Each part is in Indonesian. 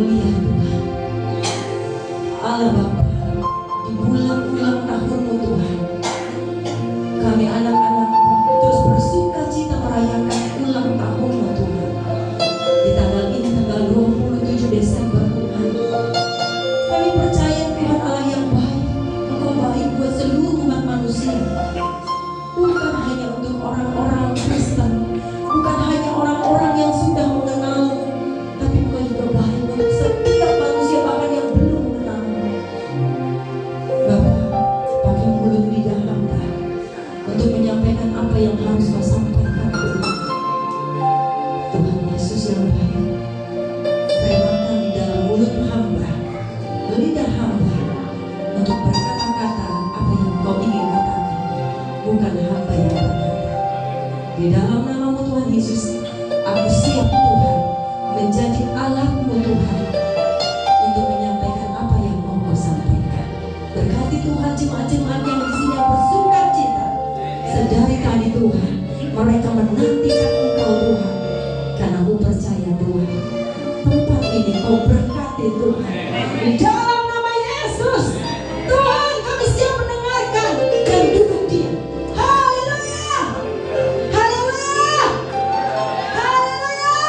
mulia Tuhan. Allah Bapa, di bulan ulang tahun-Mu Tuhan, kami anak-anak-Mu terus bersuka cita merayakan ulang tahun-Mu Tuhan. Di tanggal ini, tanggal 27 Desember Tuhan, kami percaya Tuhan Allah yang baik. Engkau baik buat seluruh umat manusia, bukan hanya untuk orang-orang Kristen, bukan hanya orang-orang yang sudah mengenal, tapi Engkau juga baik untuk setiap manusia bahkan yang belum mengenal-Mu. Bapa, pakai mulut lidah hamba untuk menyampaikan apa yang harus Kau sampaikan Tuhan. Tuhan Yesus yang baik, remakan di dalam mulut hamba, lidah hamba, untuk berkata-kata apa yang Kau ingin katakan, bukan hamba yang berkata. Di dalam nama-Mu Tuhan Yesus, aku siap Tuhan menjadi alat-Mu Tuhan untuk menyampaikan apa yang mau Kau sampaikan. Berkati Tuhan jemaat-jemaat yang di sini yang bersuka cita sedari tadi Tuhan, mereka menantikan Engkau Tuhan, karena aku percaya Tuhan, tempat ini Kau berkati Tuhan. Di dalam nama Yesus Tuhan, kami siap mendengarkan dan duduk diam. Haleluya, haleluya, haleluya.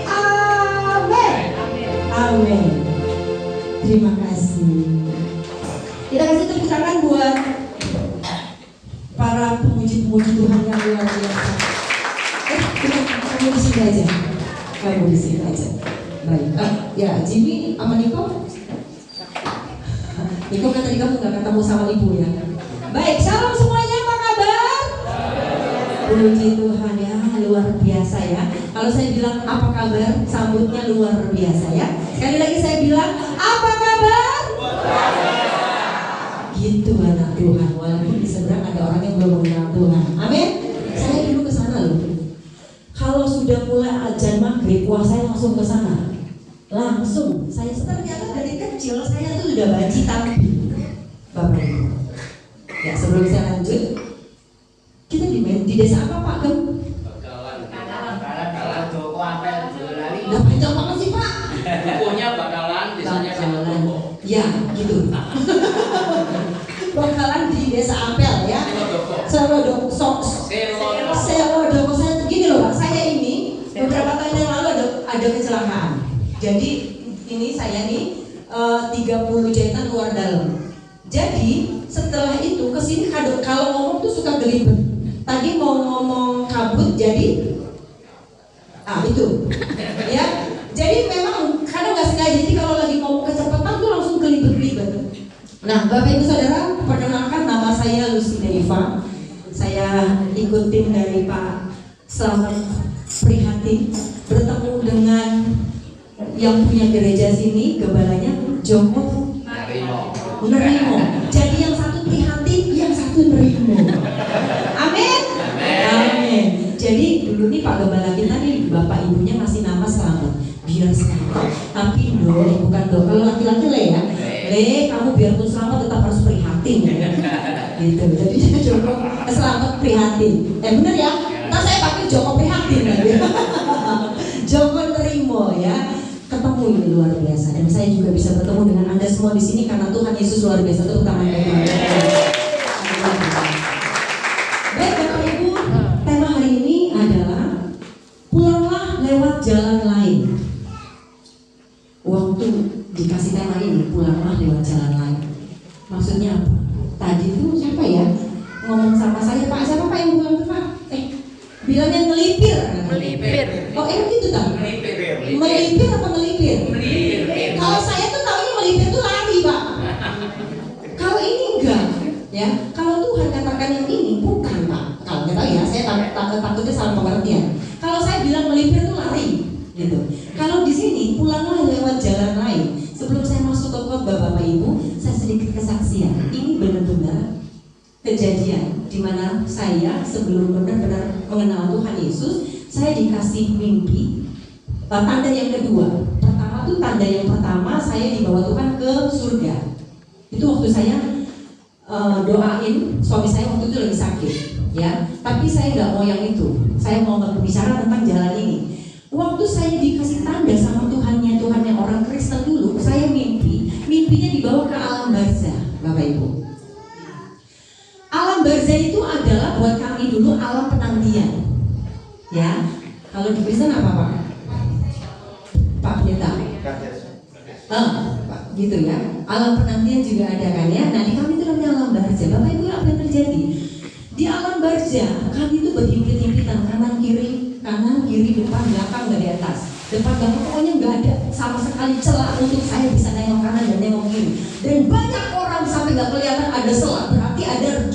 Amin, amin. Terima kasih. Kita kasih tepuk tangan buat para pemuji-pemuji Tuhan yang luar biasa. Kamu di sini aja. Kamu di sini aja. Baik. Ya, Jimmy sama Niko. Niko kan tadi kamu nggak ketemu sama ibu ya. Baik, shalom semuanya, apa kabar? Puji Tuhan ya, luar biasa ya. Kalau saya bilang apa kabar, sambutnya luar biasa ya. Sekali lagi saya bilang apa kabar? Gitu anak Tuhan. Walaupun di seberang ada orang yang belum mengenal Tuhan. Amin. Saya dulu ke sana loh. Kalau sudah mulai azan maghrib, wah saya langsung ke sana. Langsung. Saya ternyata dari kecil saya tuh udah banci tapi Bapak Ibu. Ya, sebelum saya lanjut, kita di desa apa Pak Gem? Bakalan Joko Apel Boyolali. Udah panjang banget sih Pak. Bukunya Bakalan, desanya Bakalan. Joko. Ya, gitu. Bakalan di desa Apel ya. Selodoko. Selodoko. Saya gini loh Pak, saya ini beberapa tahun yang lalu ada kecelakaan. Jadi ini saya nih 30 jahitan luar dalam. Jadi setelah itu kesini kalau ngomong tuh suka gelibet. Tadi mau ngomong kabut jadi itu ya. Jadi memang kadang nggak sengaja. Jadi kalau lagi ngomong kecepatan tuh langsung gelibet-gelibet. Nah, Bapak Ibu Saudara, perkenalkan nama saya Lucy Deva. Saya ikutin dari Pak Slamet Prihatin, bertemu dengan yang punya gereja sini, gebalanya Joko Nerimo. Jadi yang satu prihatin, yang satu nerimo. Amin. Amin. Jadi dulu nih Pak Gembala kita nih, bapak ibunya masih nama Slamet. Biar selamat. Tapi bukan kalau laki-laki ya. Kamu biarpun selamat tetap harus prihatin ya. Gitu. Jadi Joko Slamet Prihatin. Bener ya? Nah saya pakai Joko Prihatin lagi. Joko Nerimo ya. Ketemu ini luar biasa, dan saya juga bisa bertemu dengan Anda semua di sini karena Tuhan Yesus luar biasa. Tepuk tangan bagi Tuhan. Baik Bapak Ibu, tema hari ini adalah pulanglah lewat jalan lain. Waktu dikasih tema ini, pulanglah lewat jalan lain. Maksudnya apa? Tadi tuh siapa ya ngomong sama saya, Pak, siapa Pak yang pulang tuh Pak? Bilangnya ngelipir. Oh gitu tak? Melipir apa ngelipir? Kalau saya tuh taunya melipir tuh lari Pak. Kalau ini enggak ya. Kalau Tuhan katakan yang ini bukan Pak. Kalau nggak tahu ya, saya takutnya salah pengertian. Kalau saya bilang melipir tuh lari gitu. Kalau di sini pulanglah lewat jalan lain. Sebelum saya masuk ke khotbah Bapak Ibu, saya sedikit kesaksian. Ini benar-benar kejadian di mana saya sebelum benar-benar mengenal Tuhan Yesus, saya dikasih mimpi. Tanda yang kedua, pertama tuh tanda yang pertama saya dibawa Tuhan ke surga. Itu waktu saya doain suami saya waktu itu lagi sakit, ya. Tapi saya nggak mau yang itu. Saya mau berbicara tentang jalan ini. Waktu saya dikasih tanda sama Tuhannya orang Kristen dulu, saya mimpinya dibawa ke alam barzah, Bapak Ibu. Alam barzah itu adalah buat kami dulu alam penantian. Ya, kalau di Kristen apa Pak? Pak Pendeta. Pak, gitu ya. Alam penantian juga ada kan ya. Nah di kami itu namanya alam barzah. Bapak Ibu apa yang terjadi? Di alam barzah kami itu berhimpit-himpitan kanan kiri, depan belakang, nggak di atas. Depan belakang pokoknya nggak ada sama sekali celah untuk saya bisa nengok kanan dan nengok kiri. Dan banyak orang sampai nggak kelihatan ada celah. Berarti ada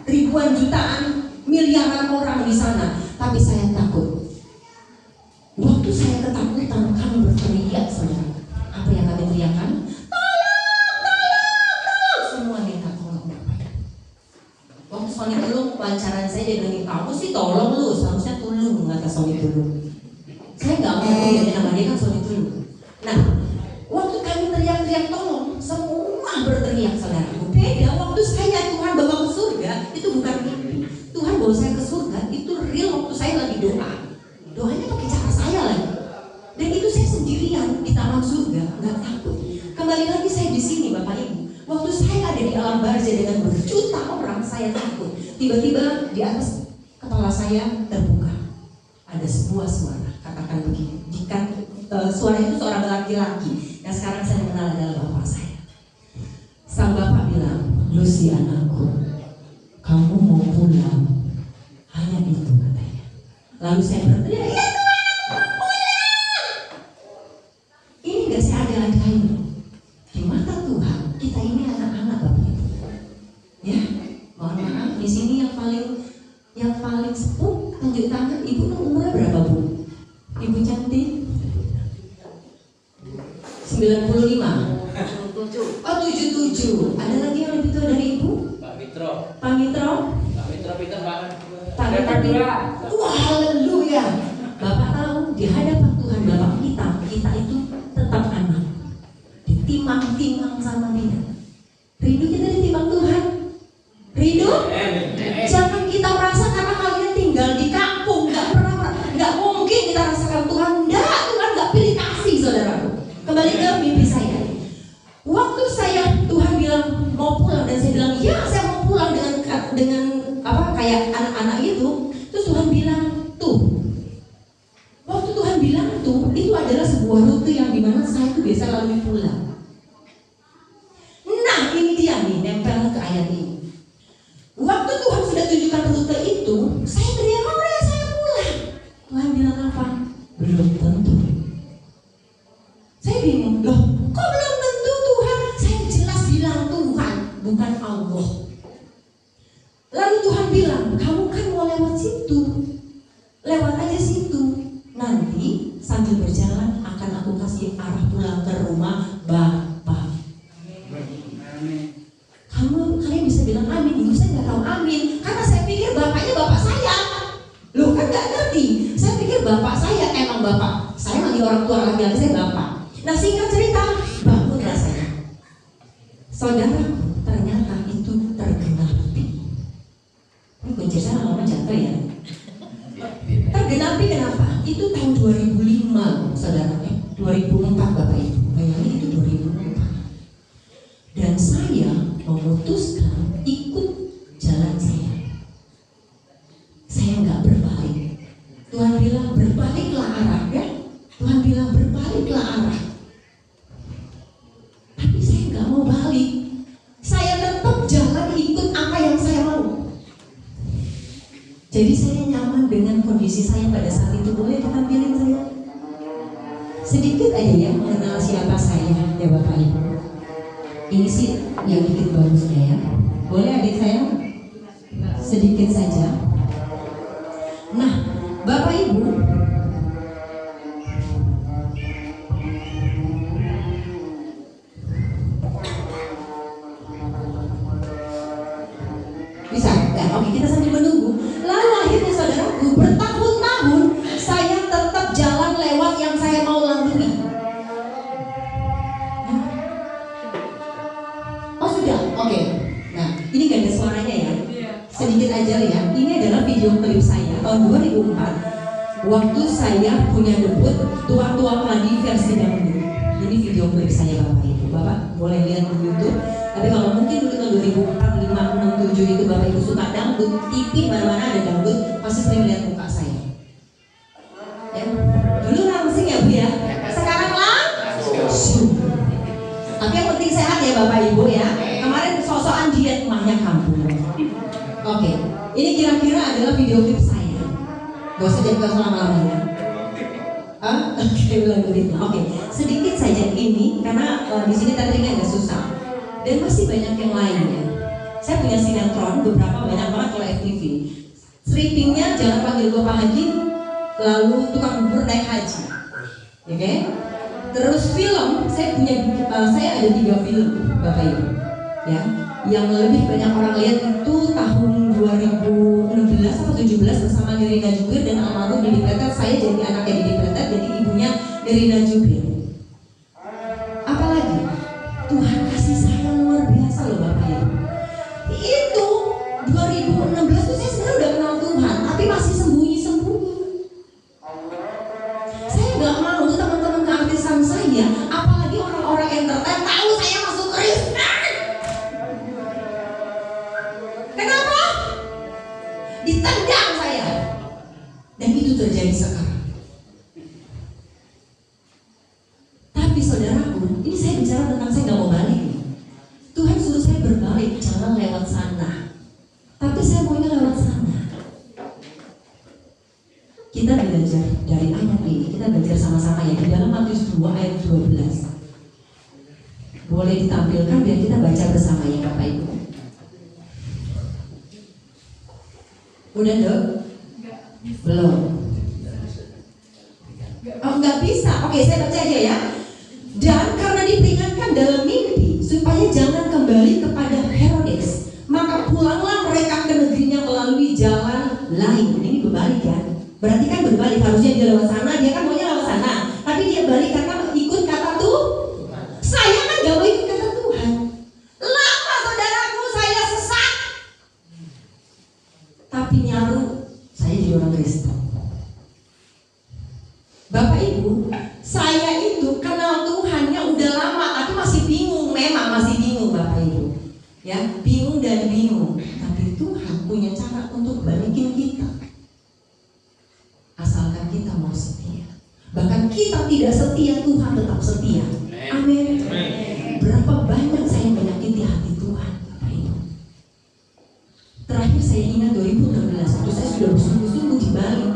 ribuan jutaan, miliaran orang di sana. Tapi saya takut. Waktu saya ketakutan, kami berteriak, saudara. Apa yang kami teriakkan? Tolong! Semua minta tolong. Waktu Sony Tulung wawancaran saya, dia bilang, kamu sih tolong lu, seharusnya Tulung, kata Sony Tulung. Saya nggak mau lihat nama dia kan Sony Tulung. Nah, waktu kami teriak-teriak tolong, semua berteriak, saudara. Beda waktu saya Tuhan bawa ke surga, itu bukan mimpi. Tuhan bawa saya ke surga, itu real waktu saya lagi doa. Doanya pakai cara saya lagi. Dan itu saya sendirian di taman surga, nggak takut. Kembali lagi saya di sini, Bapak Ibu. Waktu saya ada di alam barzah dengan berjuta orang, saya takut. Tiba-tiba di atas kepala saya terbuka. Ada sebuah suara, katakan begini. Jika suara itu seorang laki-laki yang sekarang saya kenal adalah bapak saya. Sang bapak bilang, Lucy anakku, kamu mau pulang? Hanya itu katanya. Lalu saya berteriak, ya Tuhan, pulang! Ini gak saya ada-adain. Di mata Tuhan, kita ini anak-anak Bapak Ibu. Ya, mohon maaf, di sini yang paling sepuh, tunjuk tangan. Ibu kan umurnya berapa Bu? Ibu cantik? 95. Oh 77. Ada lagi yang lebih tua dari Ibu? Pak Mitro. Pak Mitro? Pak Mitro pinter banget. Pak Mitro. Wah, haleluya. Bapak tahu di hadapan Tuhan Bapak kita itu tetap anak. Ditimang-timang sama Dia. Rindu kita ditimang Tuhan. Rindu? Jangan kita merasa karena kalian tinggal di kampung nggak mungkin kita rasakan Tuhan. Tuhan nggak pilih kasih, saudaraku. Kembali ke mimpi saya. Waktu Tuhan bilang mau pulang dan saya bilang ya saya mau pulang dengan apa kayak anak-anak itu. Terus Tuhan bilang tuh. Waktu Tuhan bilang tuh itu adalah sebuah rute yang dimana saya tuh biasa lalui pulang. Nah ini dia nih nempel ke ayat ini. Waktu Tuhan sudah tunjukkan rute itu, saya teriak ya saya pulang. Tuhan bilang apa? Belum tentu. Saya bingung, loh kok belum tentu Tuhan? Saya jelas bilang Tuhan, bukan Allah. Lalu Tuhan bilang, kamu kan mau lewat situ, lewat aja situ. Nanti sambil berjalan akan aku kasih arah pulang ke rumah Bapak. Kalian bisa bilang amin, ibu saya nggak tahu amin, karena saya pikir bapaknya bapak saya. Loh kan nggak ngerti. Saya pikir bapak saya emang bapak. Saya lagi orang tua laki-laki saya bapak. Nah singkat cerita, bangunlah saya. Saudara, ternyata itu tergenapi. Ini kunci saya lama jatuh ya. Tergenapi kenapa? Itu tahun 2005, saudara. 2004 Bapak Ibu. Bayangin itu 2004. Dan saya memutuskan ikut jalan saya. Saya nggak berbalik. Tuhan bilang berbaliklah arah ya. Tuhan bilang berbaliklah arah. Tapi saya nggak mau balik. Saya tetap jalan ikut apa yang saya mau. Jadi saya nyaman dengan kondisi saya pada saat itu. Boleh ditampilin saya? Sedikit aja ya mengenal siapa saya ya Bapak Ibu. Ini sih yang dikit bagusnya ya. Boleh adik saya? Sedikit saja. Nah, Bapak Ibu, bisa? Nah, oke kita sambil menunggu. Lalu akhirnya saudaraku, bertahun-tahun saya tetap jalan lewat yang saya mau lalui. Oh sudah, oke. Nah, ini gak ada suaranya ya. Sedikit aja ya. Ini adalah video klip saya tahun 2004. waktu saya punya debut tua-tua padi versi dangdut. Ini video klip saya Bapak Ibu. Bapak boleh lihat di YouTube. Tapi kalau mungkin dulu tahun 2004, 5, 6, 7 itu Bapak Ibu suka dangdut, TV mana-mana ada dangdut, pasti sering lihat muka saya. Ya. Dulu langsing ya Bu ya. Sekarang langsung. Tapi yang penting sehat ya Bapak Ibu ya. Kemarin sosokan diet mahnya kampung. Oke, ini kira-kira adalah video klip saya. Gak usah jadi lama-lama ya. Oke, sedikit saja ini karena di sini tadinya agak susah dan masih banyak yang lainnya. Saya punya sinetron beberapa banyak banget kalau FTV. Strippingnya Jangan Panggil Gue Pak Haji, lalu Tukang Bubur Naik Haji. Oke. Terus film saya ada 3 film Bapak Ibu. Ya, yang lebih banyak orang lihat itu tahun 2016 atau 17 bersama Nirina Jubir dan almarhum Didi Petet. Saya jadi anaknya Didi Petet, jadi ibunya Nirina Jubir. Apalagi Tuhan kasih saya luar biasa loh Bapak Ibu. Itu 2016 tuh saya sebenarnya udah kenal Tuhan, tapi masih sembunyi-sembunyi. Saya nggak mau teman-teman keartisan saya, apalagi orang-orang entertain tahu saya masuk Kristen. Kenapa? Ditendang saya. Dan itu terjadi sekarang. Tapi saudaraku, ini saya bicara tentang saya nggak mau balik. Tuhan suruh saya berbalik, jangan lewat sana. Tapi saya maunya lewat sana. Kita belajar dari ayat ini, kita belajar sama-sama ya di dalam Matius 2 ayat 12. Boleh ditampilkan biar kita baca bersama ya Bapak Ibu. Udah dong? Belum. Oh nggak bisa. Oke, saya baca aja ya. Dan karena diperingatkan dalam mimpi supaya jangan kembali kepada Herodes, maka pulanglah mereka ke negerinya melalui jalan lain. Ini berbalik ya. Berarti kan berbalik, harusnya dia lewat sana, dia kan maunya lewat sana. Tapi dia balik karena ikut kata Tuhan. Saya kan gak mau ikut kata Tuhan. Lama saudaraku saya sesat. Tapi nyaru saya jadi orang Kristen. Bapak Ibu, saya itu kenal Tuhannya udah lama, tapi masih bingung. Memang masih bingung Bapak Ibu. Ya, bingung dan bingung. Tapi Tuhan punya cara untuk balikin kita. Asalkan kita mau setia. Bahkan kita tidak setia, Tuhan tetap setia. Amin. Berapa banyak saya menyakiti hati Tuhan, Bapak Ibu. Terakhir saya ingat 2016, waktu saya sudah bersungguh-sungguh di Bali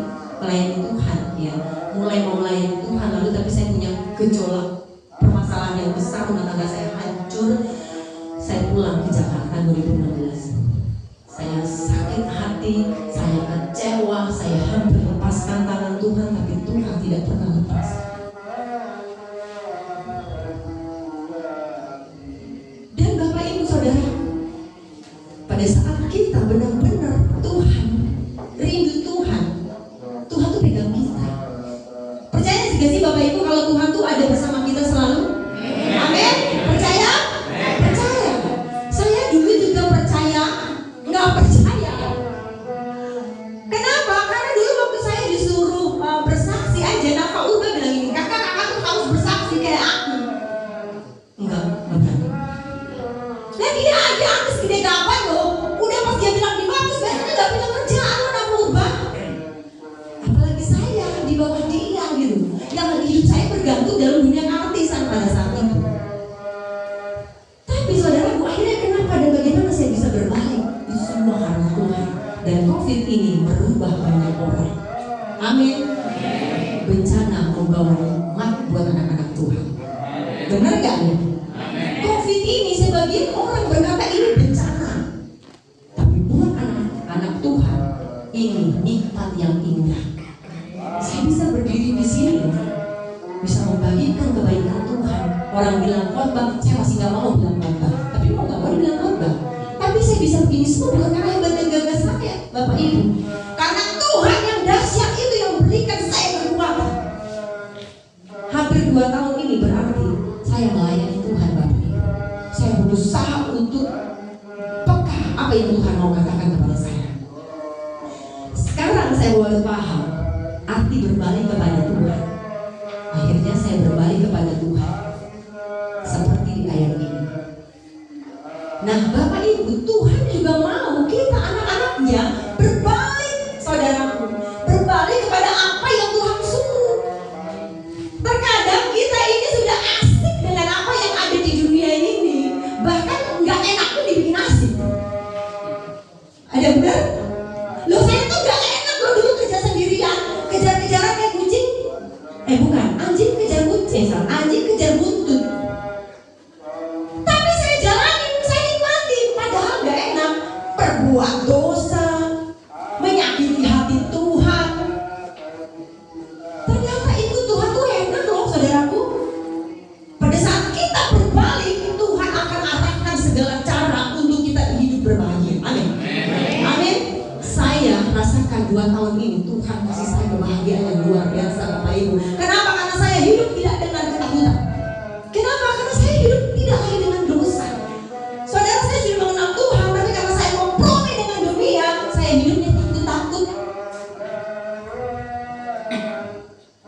melayani Tuhan, ya. Mulai mau melayani Tuhan, lalu tapi saya punya gejolak permasalahan yang besar, rumah tangga saya hancur. Saya pulang ke Jakarta 2016. Saya sakit hati, saya kecewa, saya hampir lepaskan tangan Tuhan, tapi Tuhan tidak pernah lepas. Dan Bapak Ibu Saudara, pada saat kita benar-benar Tuhan, rindu Tuhan, Tuhan tuh pegang kita. Percaya gak sih Bapak Ibu kalau Tuhan tuh ada bersama kita selalu? Amin. Percaya? Percaya. Saya dulu juga percaya, nggak percaya. Kenapa? Karena dulu waktu saya disuruh bersaksi aja, Nafa Urba bilang ini, kakak tuh harus bersaksi kayak aku. Enggak berani. Nah dia aja artis gede gapan loh. Udah pas dia bilang di bagus, biasanya nggak punya kerjaan loh Nafa Urba. Apalagi saya di bawah dia gitu. Yang hidup saya bergantung dalam dunia artisan pada saat itu. Tapi saudaraku, akhirnya kenapa dan bagaimana saya bisa berbalik? Itu semua karena Tuhan. Dan COVID ini merubah banyak orang. Amin. Bencana membawa nikmat buat anak-anak Tuhan. Benar gak nih? COVID ini sebagian orang berkata ini bencana. Tapi buat anak-anak Tuhan, ini nikmat yang indah. Saya bisa berdiri di sini, bisa membagikan kebaikan Tuhan. Orang bilang khotbah, saya masih nggak mau bilang khotbah. Tapi mau nggak mau bilang khotbah. Tapi saya bisa begini semua bukan karena hebat dan gagah saya, Bapak Ibu. Karena Tuhan yang dahsyat itu yang berikan saya kekuatan. Hampir 2 tahun ini berarti saya melayani Tuhan, Bapak Ibu. Saya berusaha untuk peka apa yang Tuhan mau katakan kepada saya. Sekarang saya mulai paham hati berbalik kepada Tuhan. Akhirnya saya berbalik kepada Tuhan seperti di ayat ini. Nah Bapak Ibu, Tuhan juga mau kita anak-anaknya berbalik, saudaraku, berbalik kepada apa yang Tuhan suruh. Terkadang kita ini sudah asik dengan apa yang ada di dunia ini, bahkan nggak enak pun dibikin asik. Ada benar? Loh saya tuh nggak enak loh dulu kerja sendirian, kejar-kejaran kayak kucing. Bukan, anjing kejar kucing, anjing kejar buntut. Tapi saya jalanin, saya nikmati, padahal nggak enak. Berbuat dosa, menyakiti hati Tuhan. Ternyata ikut Tuhan tuh enak loh saudaraku. Pada saat kita berbalik, Tuhan akan arahkan segala cara untuk kita hidup berbahagia. Amin. Amin. Saya rasakan 2 tahun ini Tuhan kasih saya kebahagiaan yang luar biasa Bapak Ibu. Kenapa? Karena saya hidup tidak dengan ketakutan. Kenapa? Karena saya hidup tidak lagi dengan dosa. Saudara, saya sudah mengenal Tuhan, tapi karena saya kompromi dengan dunia, saya hidupnya takut-takut.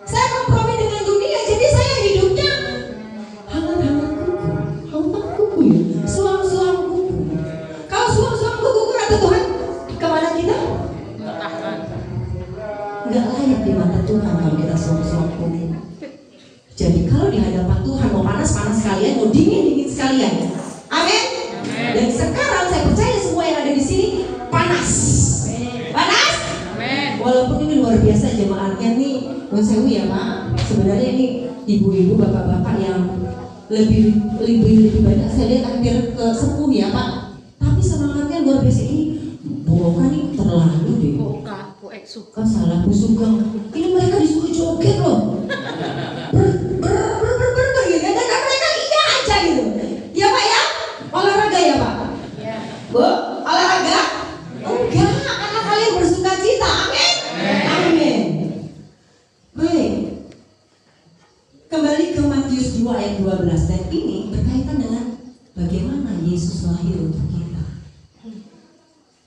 Saya kompromi dengan dunia, jadi saya hidupnya hangat-hangat kuku. Hangat kuku ya? Suam-suam kuku. Kalau suam-suam kuku kata Tuhan, kemana kita? Nggak layak di mata Tuhan kalau kita suam-suam kuku. Jadi kalau di hadapan Tuhan mau panas-panas sekalian, mau dingin-dingin sekalian. Amin. Dan sekarang saya percaya semua yang ada di sini panas. Panas? Walaupun ini luar biasa jemaatnya nih, Nuwun sewu ya Pak. Sebenarnya ini ibu-ibu, bapak-bapak yang lebih banyak saya lihat hampir ke sepuh ya Pak. Tapi semangatnya luar biasa. Ini Boka nih terlalu deh. Kan salah Bu Sugeng. Ini mereka disuruh joget loh. Dan mereka iya aja gitu. Ya Pak ya? Olahraga ya Pak? Iya. Bu, olahraga? Enggak, karena kalian bersuka cita. Amin. Amin. Baik. Kembali ke Matius 2 ayat 12. Dan ini berkaitan dengan bagaimana Yesus lahir untuk kita.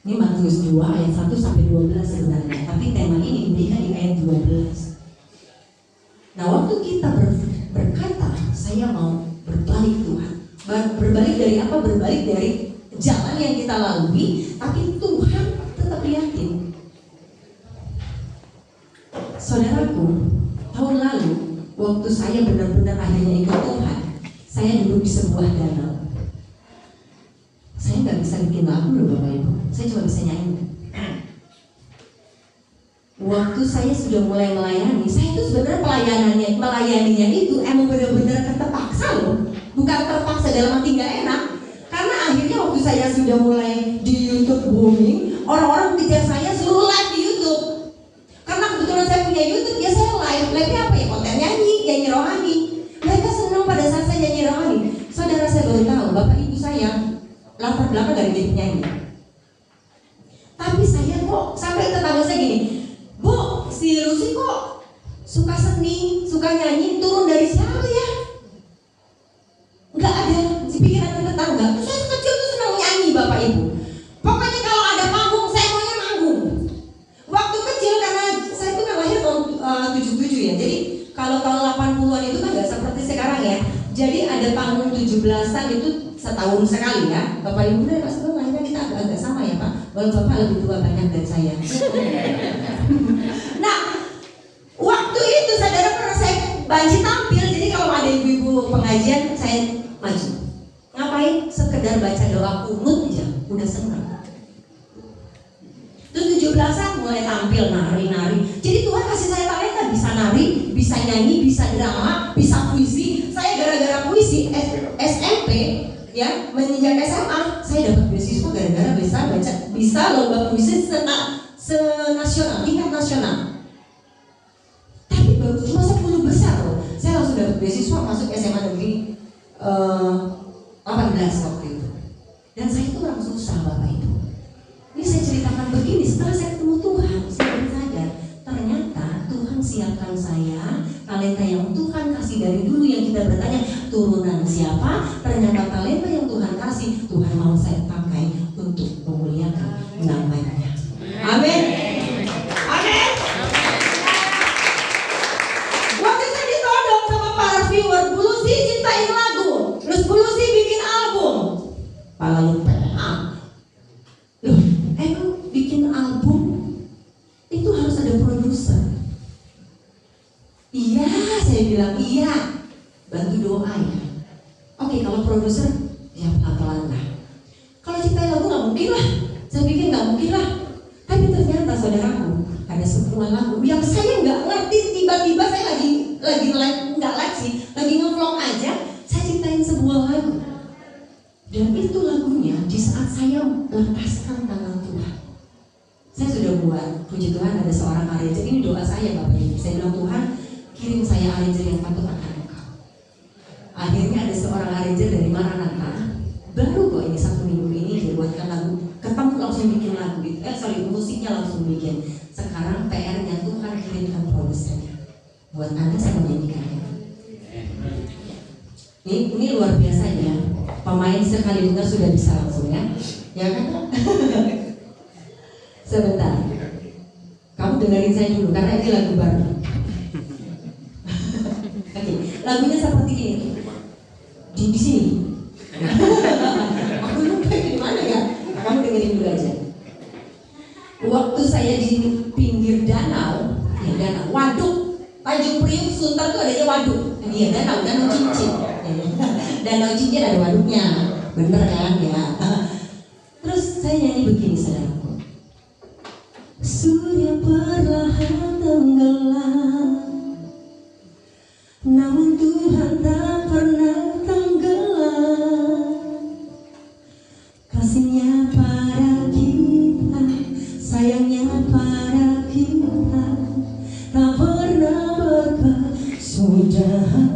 Ini Matius 2 ayat 1 sampai 12 sebenarnya. Tapi tema ini diberikan di ayat 12. Nah waktu kita berkata saya mau berbalik Tuhan, berbalik dari apa? Berbalik dari jalan yang kita lalui, tapi Tuhan tetap liatin. Saudaraku, tahun lalu waktu saya benar-benar akhirnya ikut Tuhan, saya duduk di sebuah danau. Saya nggak bisa bikin lagu loh Bapak Ibu, saya cuma bisa nyanyi. Waktu saya sudah mulai melayani, saya itu sebenarnya melayaninya itu emang benar-benar terpaksa loh, bukan terpaksa dalam arti nggak enak. Karena akhirnya waktu saya sudah mulai di YouTube booming, orang-orang kejar saya suruh live di YouTube. Karena kebetulan saya punya YouTube, ya saya live-nya apa ya? Konten nyanyi rohani. Mereka senang pada saat saya nyanyi rohani. Saudara, saya baru tahu Bapak Ibu saya latar belakang dari jadi penyanyi. Tapi saya kok sampai tetangga saya gini, Bu, si Lucy kok suka seni, suka nyanyi, turun dari siapa ya? Nggak ada di pikiran tetangga. Terus saya kecil tuh senang nyanyi Bapak Ibu. Pokoknya kalau ada panggung, saya maunya manggung. Waktu kecil karena saya tuh kan lahir tahun 77 ya. Jadi kalau tahun 80-an itu kan nggak seperti sekarang ya. Jadi ada panggung 17-an itu setahun sekali ya. Bapak Ibu dan Pak Sugeng lahirnya kita agak sama ya Pak. Walaupun Bapak lebih tua banyak dari saya. Nah, waktu itu saudara karena saya banci tampil, jadi kalau ada ibu-ibu pengajian saya maju. Ngapain? Sekedar baca doa kunut aja, udah senang. Terus 17-an mulai tampil nari-nari. Jadi Tuhan kasih saya talenta, bisa nari, bisa nyanyi, bisa drama, bisa puisi. Saya gara-gara puisi SMP ya, menginjak SMA, saya dapat beasiswa gara-gara bisa lomba puisi senasional, tingkat nasional. Tapi baru cuma 10 besar loh. Saya langsung dapat beasiswa masuk SMA negeri 18 waktu itu. Dan saya itu orang susah Bapak Ibu. Ini saya ceritakan begini, setelah saya ketemu Tuhan, saya baru sadar ternyata Tuhan siapkan saya talenta yang Tuhan kasih dari dulu yang kita bertanya turunan siapa, ternyata talenta yang Tuhan kasih, Tuhan mau saya pakai untuk memuliakan namanya. Amin. Amin. kepala lu peang. Loh, emang bikin album itu harus ada produser? Iya, saya bilang iya. Bantu doa ya. Oke, kalau produser ya pelan-pelan lah. Kalau ciptain lagu nggak mungkin lah. Saya pikir nggak mungkin lah. Tapi ternyata saudaraku, ada sebuah lagu yang saya nggak ngerti, tiba-tiba saya lagi nggak live sih, lagi nge-vlog aja, saya ciptain sebuah lagu. Dan itu lagunya di saat saya melepaskan tangan Tuhan. Saya sudah buat, puji Tuhan ada seorang arranger, ini doa saya Bapak Ibu. Saya bilang, Tuhan kirim saya arranger yang patut akan Engkau. Akhirnya ada seorang arranger dari Maranatha, baru kok ini 1 minggu ini dia buatkan lagu, ketemu langsung bikin lagu gitu. Musiknya langsung bikin. Sekarang PR-nya Tuhan kirimkan produsernya buat Anda saya menyanyikannya. Ini luar biasa ya. Pemain sekali dengar sudah bisa langsung ya. Ya kan? Sebentar. Kamu dengerin saya dulu karena ini lagu baru. Oke, lagunya seperti ini. Di sini. Aku lupa di mana ya. Kamu dengerin dulu aja. Waktu saya di pinggir danau, ya danau, waduk, Tanjung Priuk, Sunter tuh adanya waduk. Iya danau cincin. Danau cincin ada waduknya, bener kan ya. Terus saya nyanyi begini saudaraku. Surya perlahan tenggelam, namun Tuhan tak pernah tenggelam. Kasihnya pada kita, sayangnya pada kita, tak pernah berkesudahan.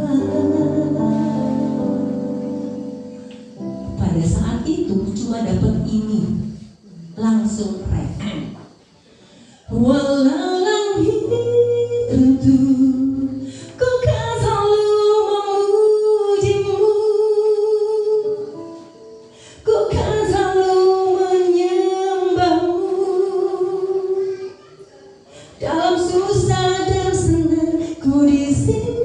Pada saat itu cuma dapat ini, langsung ref. Walau langit runtuh, ku kan selalu memujimu, ku kan selalu menyembahmu. Dalam susah dan senang ku di sini.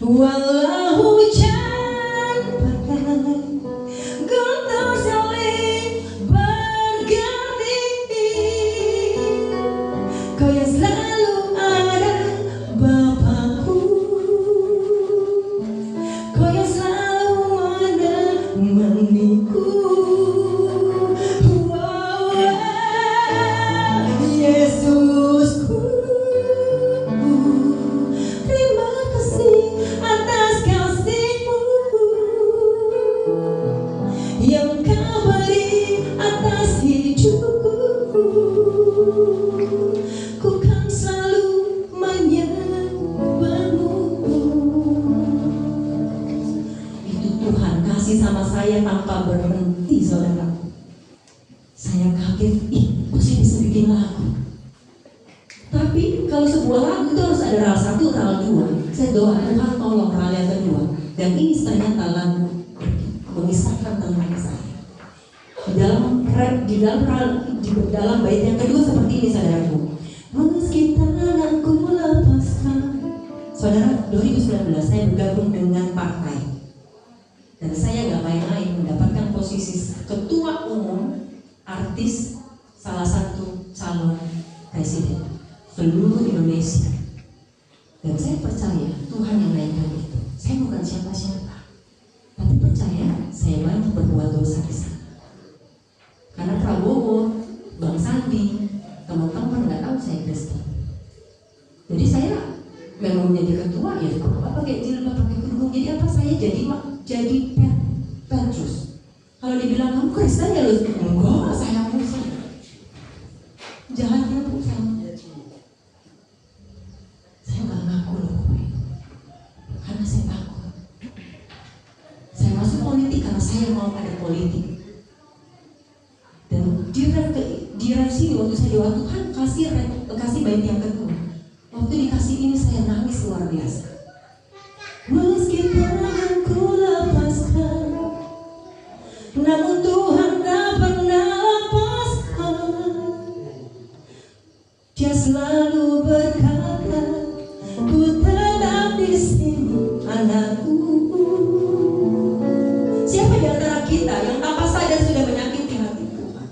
Walau hujan badai, guntur saling berganti, kau yang selalu ada Bapakku, kau yang selalu menemaniku. Yesusku, terima kasih atas kasih-Mu yang Kau beri atas hidupku. Ku kan selalu menyembah-Mu. Itu Tuhan kasih sama saya tanpa berhenti saudara. Saya kaget, kok saya bisa bikin lagu. Tapi kalau sebuah lagu itu harus ada ral 1, ral 2. Saya doa Tuhan tolong ral yang kedua. Dan ini ternyata lagu mengisahkan tentang saya. Di dalam bait yang kedua seperti ini saudaraku. Meski tanganku lepaskan. Saudara, 2019 saya bergabung dengan partai. Dan saya gak main-main mendapatkan posisi ketua umum artis salah satu calon presiden seluruh Indonesia. Dan saya percaya Tuhan yang naikkan itu. Saya bukan siapa-siapa, tapi percaya saya banyak berbuat dosa di sana. Karena Prabowo, Bang Sandi, teman-teman nggak tahu saya Kristen. Jadi saya memang menjadi ketua ya, apa pakai jilbab, pakai kerudung. Jadi apa saya jadi Petrus. Kalau dibilang kamu Kristen ya lu, enggak, saya Muslim. Jahatnya Bu saya nggak ngaku loh, karena saya takut. Saya masuk politik karena saya mau ada politik. Dan di sini waktu saya doa Tuhan kasih bait yang kedua. Waktu dikasih ini saya nangis luar biasa. Meski tanganku lepaskan, namun Tuhan tak pernah lepaskan. Dia selalu berkata, ku tetap di sini. anakku. Siapa di antara kita yang tanpa sadar sudah menyakiti hati Tuhan?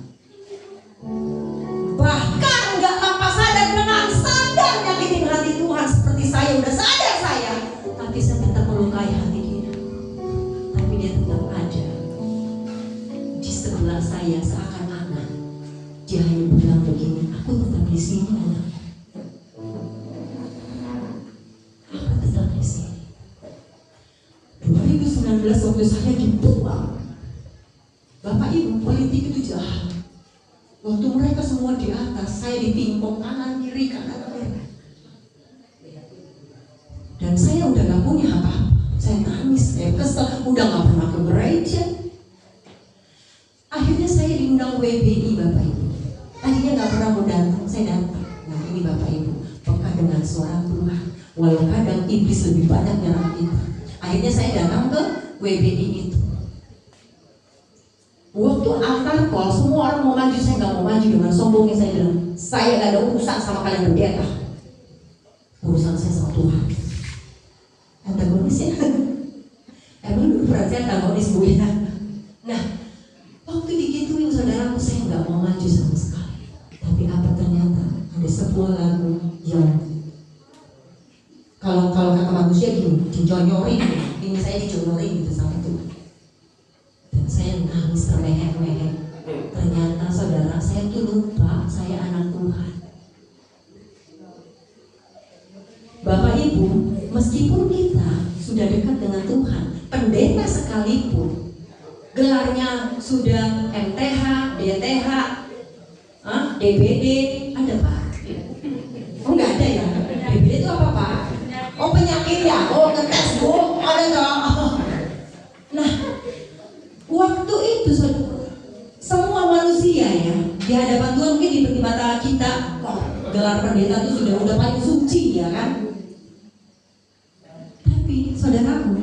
Bahkan nggak tanpa sadar, dengan sadar nyakitin hati Tuhan. Seperti saya udah sadar saya, tapi saya tetap melukai hati dia. Tapi dia tetap ada di sebelah saya seakan-akan dia hanya bilang begini, aku tetap di sini anak. Aku tetap di sini. 2019 waktu saya dibuang, Bapak Ibu, politik itu jahat. Waktu mereka semua di atas, saya ditimpuk kanan kiri kanan kiri. Dan saya udah gak punya apa-apa. Saya nangis, saya kesel, udah gak pernah ke gereja. Akhirnya saya diundang WBI Bapak Ibu. Tadinya gak pernah mau datang, saya datang. Nah ini Bapak Ibu, peka dengan suara Tuhan. Walau kadang iblis lebih banyak nyerang kita. Akhirnya saya datang ke WBI itu. Waktu altar call, semua orang mau maju, saya gak mau maju. Dengan sombongnya saya bilang, saya gak ada urusan sama kalian pendeta. Urusan saya sama Tuhan. Antagonis ya. Emang dulu peran saya antagonis Bu ya. Nah, waktu digituin saudaraku, saya gak mau maju sama sekali. Tapi apa ternyata ada sebuah lagu yang kalau kata manusia gini, dijonyorin. Ini saya dijonyorin gitu sama Tuhan. Dan saya nangis termehek-mehek. Ternyata saudara, saya tuh lupa saya anak Tuhan. Bapak Ibu, meskipun kita sudah dekat dengan Tuhan, pendeta sekalipun gelarnya sudah MTH, DTH, DBD, ada Pak? Oh nggak ada ya? DBD itu apa Pak? Oh penyakit ya? Oh ngetes Bu? Ada nggak? Nah, waktu itu semua manusia ya di hadapan Tuhan, mungkin di mata kita, oh, gelar pendeta itu udah paling suci ya kan? Tapi saudaraku,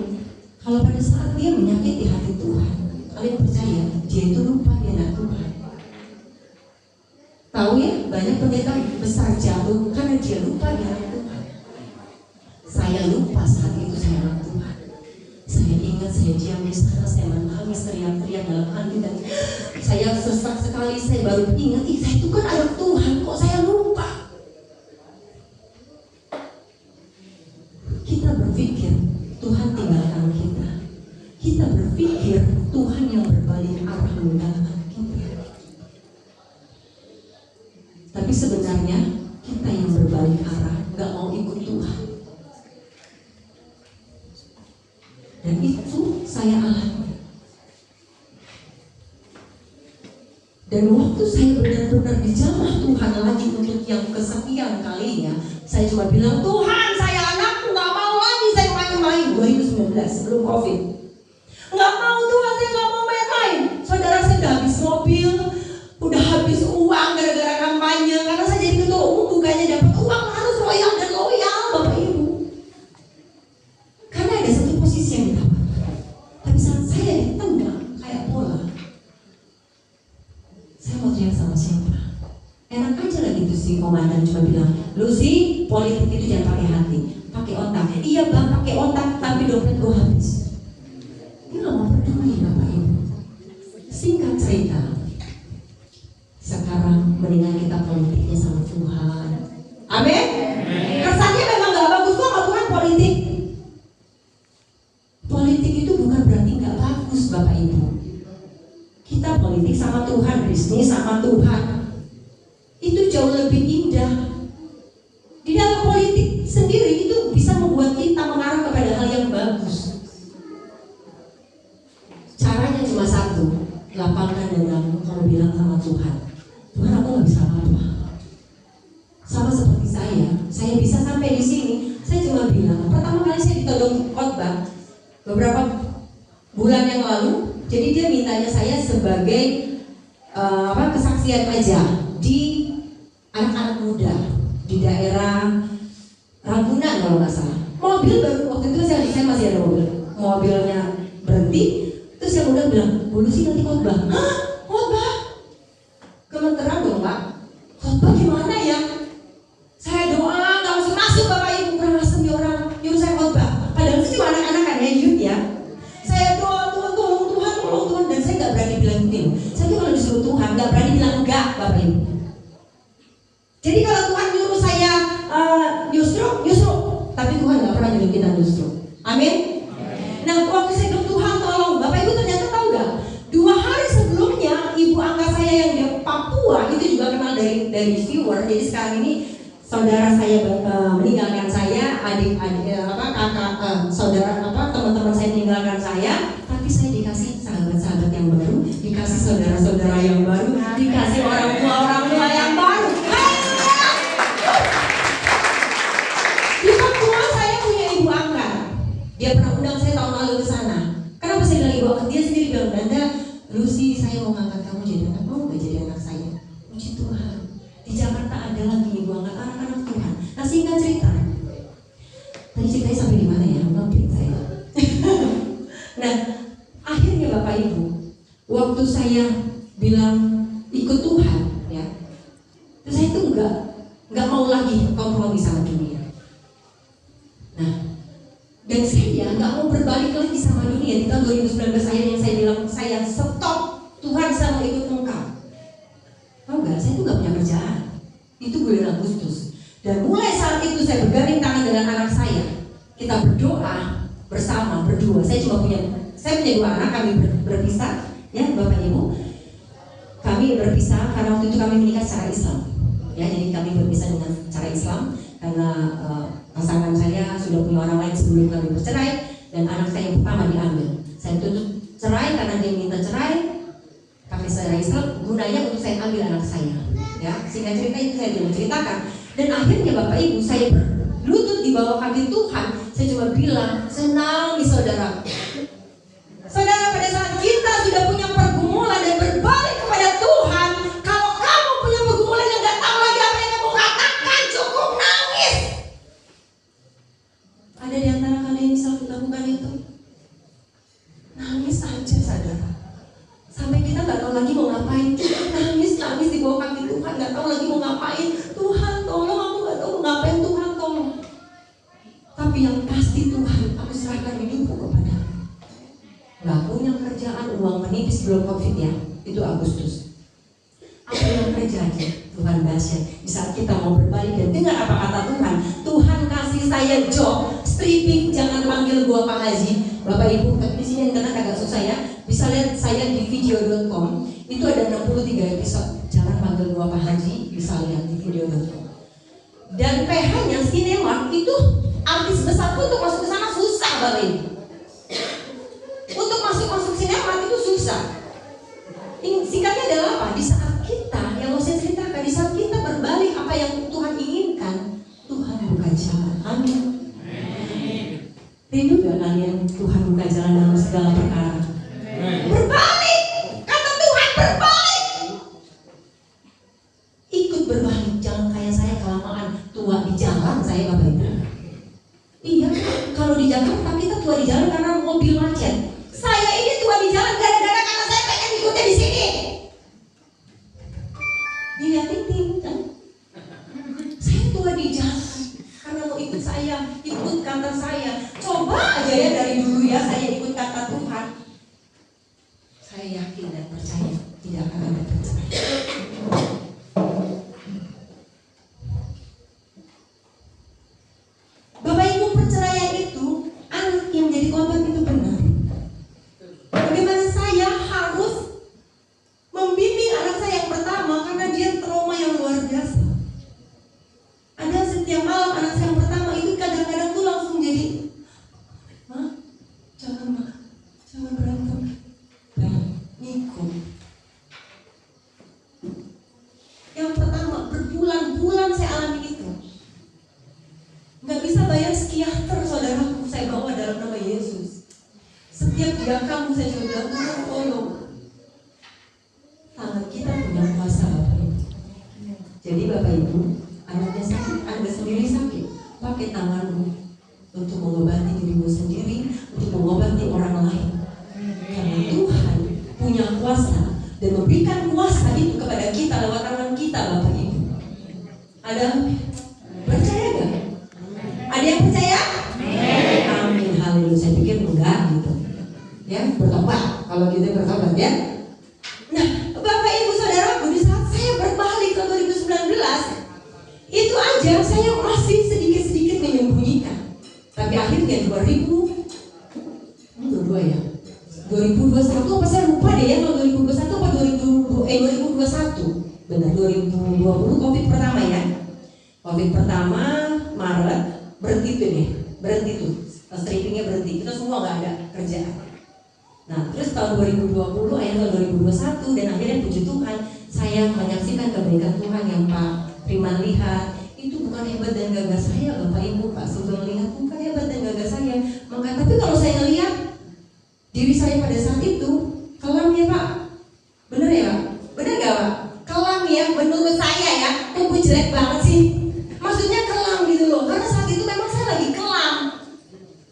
kalau pada saat dia menyakiti hati Tuhan, kalian percaya dia itu lupa dia anak Tuhan. Tahu ya, banyak pendeta besar jatuh karena dia lupa dia anak Tuhan. Saya lupa saat itu saya anak Tuhan. Saya ingat saya diam di sana, saya menangis teriak-teriak dalam hati dan saya sesak sekali. Saya baru ingat, saya itu kan anak Tuhan, kok saya lupa. Kita berpikir Tuhan tinggalkan kita. Kita berpikir Tuhan yang berbalik arah meninggalkan kita. Tapi sebenarnya kita yang berbalik arah, gak mau ikut Tuhan. Dan itu saya alami. Dan waktu saya benar-benar dijamah Tuhan lagi untuk yang kesekian kalinya, saya cuma bilang, Tuhan saya anakmu, gak mau lagi saya main-main. 2019 sebelum COVID, gak mau Tuhan, saya gak mau main-main. Saudara, saya udah habis mobil, udah habis uang gara-gara kampanye. Karena saya jadi ketua umum, bukannya dapat uang, harus loyal dan loyal Bapak Ibu. Karena ada satu posisi yang didapatkan. Tapi saat saya ditendang kayak bola, saya mau teriak sama siapa? Enak aja lah gitu sih komandan cuma bilang, Lucy, politik itu jangan pakai hati, pakai otak. Iya bang, pakai otak, tapi dompet gue habis. Dia gak mau peduli Bapak Ibu. Singkat cerita, sekarang mendingan kita politiknya sama Tuhan. Amin. Kesannya memang gak bagus kok sama Tuhan politik. Politik itu bukan berarti gak bagus Bapak Ibu. Kita politik sama Tuhan, bisnis sama Tuhan, itu jauh lebih indah. Di dalam politik sendiri itu bisa membuat kita mengarah kepada hal yang bagus. Caranya cuma satu, lapangkan dadamu kalau bilang sama Tuhan, Tuhan aku gak bisa apa-apa. Sama seperti saya bisa sampai di sini. Saya cuma bilang, pertama kali saya ditodong khotbah beberapa bulan yang lalu. Jadi dia mintanya saya sebagai kesaksian aja di anak-anak muda di daerah Ragunan kalau nggak salah. Mobil baru waktu itu saya masih ada mobil. Mobilnya berhenti, terus yang udah bilang, boleh sih nanti khotbah. Hah? Khotbah? Gemeteran dong Pak. Khotbah gimana ya? Saya doa nggak usah masuk Bapak Ibu, kurang asem nih orang nyuruh saya khotbah. Padahal itu cuma anak-anak dari viewer. Jadi sekarang ini saudara saya meninggalkan saya, teman-teman saya meninggalkan saya, tapi saya dikasih sahabat-sahabat yang baru, dikasih saudara-saudara yang baru, dikasih orang tua yang baru. Di Papua saya punya ibu angkat. Dia pernah undang saya tahun lalu ke sana. Kenapa saya bilang ibu angkat? Dia sendiri bilang, Danda, Lucy, saya mau ngangkat kamu jadi anak, mau nggak jadi anak saya? Puji Tuhan. Di Jakarta ada lagi ibu angkat anak-anak Tuhan. Nah, singkat cerita. Tadi ceritanya sampai di mana ya? Maafin saya. Nah, akhirnya Bapak Ibu, waktu saya bilang ikut Tuhan, ya, terus saya itu nggak mau lagi kompromi sama dunia. Nah, dan saya nggak mau berbalik lagi sama dunia. Di tahun 2019 akhirnya saya bilang, saya stop, Tuhan, saya mau ikut Engkau. Tahu nggak? Saya itu nggak punya kerjaan. Itu bulan Agustus. Dan mulai saat itu saya bergandeng tangan dengan anak saya. Kita berdoa bersama berdua. Saya punya dua anak, kami berpisah, ya Bapak Ibu. Kami berpisah karena waktu itu kami menikah secara Islam. Ya, jadi kami berpisah dengan cara Islam karena pasangan saya sudah punya orang lain sebelum kami bercerai, dan anak saya yang pertama diambil. Saya tuntut cerai karena dia minta cerai. Kami secara Islam gunanya untuk saya ambil anak saya. Ya, singkat cerita itu saya belum ceritakan. Dan akhirnya Bapak Ibu, saya berlutut di bawah kaki Tuhan. Saya cuma bilang, senang nih saudara. Saudara, pada saat kita sudah punya pergumulan dan berbalik kepada Tuhan, kalau kamu punya pergumulan yang gak tahu lagi apa yang kamu katakan, cukup nangis. Ada di antara kalian bisa melakukan itu? Nangis aja saudara. Sampai kita gak tahu lagi mau ngapain. Nangis di bawah kaki Tuhan, gak tahu lagi mau ngapain. Tuhan tolong, aku gak tahu mau ngapain. Tuhan tolong. Tapi yang pasti Tuhan, aku serahkan hidupku kepadamu. Gak punya kerjaan, uang menipis belum COVID ya. Itu Agustus. Apa yang terjadi? Tuhan dahsyat. Di saat kita mau berbalik dan dengar apa kata Tuhan, Tuhan kasih saya job stripping. Jangan panggil gua Pak Haji, Bapak Ibu. Tapi di sini internet agak susah ya. Bisa lihat saya di video.com. Itu ada 63 episode. Jangan panggil gua Pak Haji. Bisa lihat di video.com. Dan PH-nya Cinemark itu artis besar pun untuk masuk ke sana susah, Bapak Ibu. Untuk masuk Cinemark itu susah. Singkatnya adalah apa? Di saat kita, yang mau saya ceritakan, di saat kita berbalik apa yang Tuhan inginkan, Tuhan buka jalan. Amin. Rindu gak kalian Tuhan buka jalan dalam segala perkara? Berbalik, kata Tuhan, berbalik. Ikut berbalik, jangan kayak saya kelamaan tua di jalan saya, Bapak Ibu. Iya, kalau di Jakarta kita tua di jalan karena mobil macet. Saya ini tua di jalan gara-gara karena saya pengen ikutnya di sini. Dilihatin kan? Saya tua di jalan karena mau ikut saya, ikut kata saya. Coba aja ya dari dulu ya saya ikut kata Tuhan. Saya yakin dan percaya tidak akan ada perceraian. Bapak Ibu, perceraian itu anak yang menjadi korban itu benar. Bagaimana saya harus membimbing anak saya yang pertama karena dia trauma yang luar biasa. Ada setiap malam anak saya yang pertama itu kadang-kadang tuh langsung jadi, jangan berantem, nikung. Yang pertama berbulan-bulan saya alami itu. Nggak bisa bayar psikiater saudaraku, saya bawa dalam nama Yesus. Setiap dia kamu saya coba bilang, Tuhan tolong. Tangan kita punya kuasa Bapak Ibu. Jadi Bapak Ibu, anaknya sakit, Anda sendiri sakit, pakai tanganmu untuk mengobati dirimu sendiri, untuk mengobati orang lain. Karena Tuhan punya kuasa dan memberikan kuasa itu kepada kita lewat tangan kita, Bapak Ibu. Ada percaya gak? Ada yang percaya? Amin, haleluya. Saya pikir enggak gitu. Ya, bertobat. Kalau gitu bertobat ya. Nah, Bapak Ibu Saudara, di saat saya berbalik ke 2019, itu aja saya masih sedikit-sedikit menyembunyikan. Tapi akhirnya 2021 apa saya lupa deh ya, kalau 2021 apa 2021 benar 2020 COVID pertama ya. COVID pertama Maret berhenti tuh strippingnya berhenti, kita semua nggak ada kerjaan. Nah terus tahun 2020 akhirnya tahun 2021 dan akhirnya puji Tuhan saya menyaksikan kebaikan Tuhan yang Pak Priman lihat. Itu bukan hebat dan gagah saya Bapak Ibu, Pak Sugeng lihat bukan hebat dan gagah saya. Maka tapi kalau saya lihat diri saya pada saat itu kelam ya Pak, bener ya? Bener gak Pak? Kelam ya, menurut saya ya, kok gue jelek banget sih? Maksudnya kelam gitu loh, karena saat itu memang saya lagi kelam.